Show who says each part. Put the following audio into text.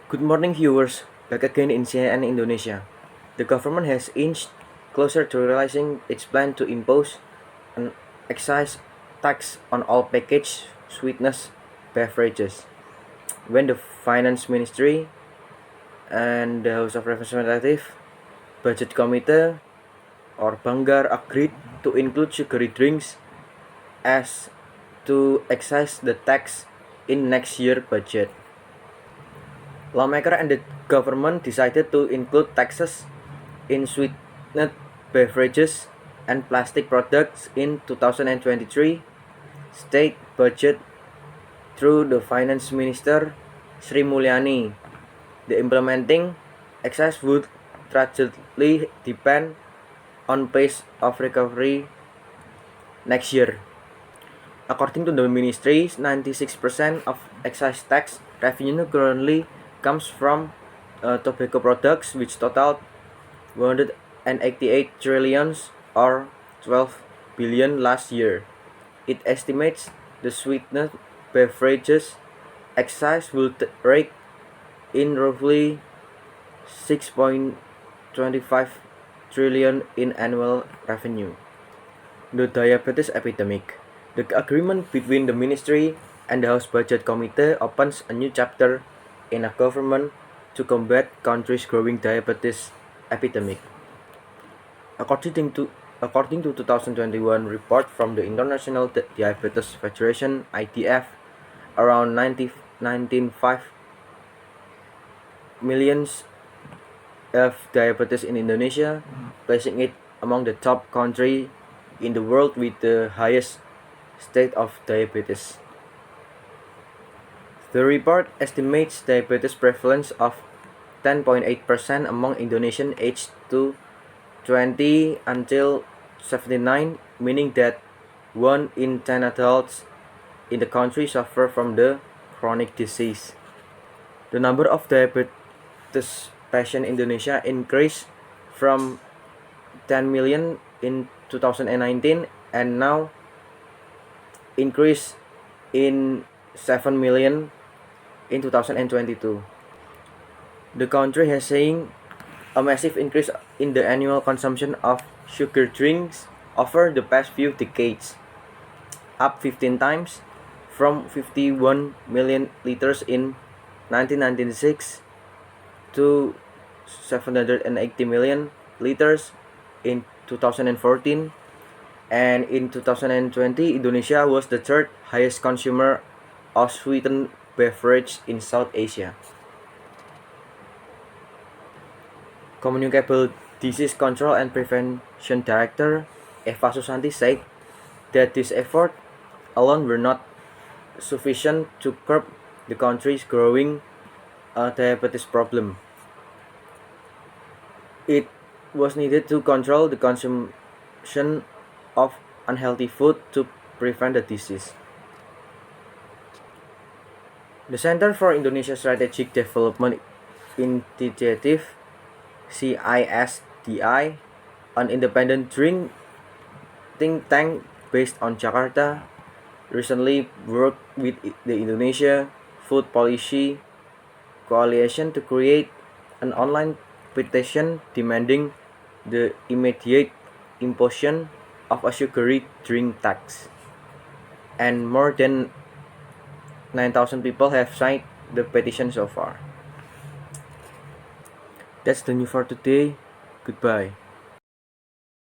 Speaker 1: Good morning, viewers. Back again in CNN Indonesia. The government has inched closer to realizing its plan to impose an excise tax on all packaged sweetened beverages. When the Finance Ministry and the House of Representatives Budget Committee or Banggar agreed to include sugary drinks as to excise the tax in next year budget. Lawmaker and the government decided to include taxes in sweetened beverages and plastic products in 2023 state budget through the Finance Minister Sri Mulyani. The implementing excise would tragically depend on pace of recovery next year. According to the ministry, 96% of excise tax revenue currently comes from tobacco products, which totaled 188 trillions or 12 billion last year. It estimates the sweetened beverages excise will rake in roughly 6.25 trillion in annual revenue. The diabetes epidemic. The agreement between the ministry and the House Budget Committee opens a new chapter in a government to combat country's growing diabetes epidemic. According to 2021 report from the International Diabetes Federation (IDF), around 19.5 millions have diabetes in Indonesia, placing it among the top country in the world with the highest state of diabetes. The report estimates diabetes prevalence of 10.8% among Indonesians aged 20 until 79, meaning that 1 in 10 adults in the country suffer from the chronic disease. The number of diabetes patients in Indonesia increased from 10 million in 2019 and now increased in 7 million in 2022. The country has seen a massive increase in the annual consumption of sugar drinks over the past few decades, up 15 times from 51 million liters in 1996 to 780 million liters in 2014, and in 2020 Indonesia was the third highest consumer of sweetened beverage in South Asia. Communicable Disease Control and Prevention Director Eva Susanti said that this effort alone were not sufficient to curb the country's growing diabetes problem. It was needed to control the consumption of unhealthy food to prevent the disease. The Center for Indonesia Strategic Development Initiative (CISDI), an independent think tank based on Jakarta, recently worked with the Indonesia Food Policy Coalition to create an online petition demanding the immediate imposition of a sugary drink tax. And more than 9,000 people have signed the petition so far. That's the news for today. Goodbye.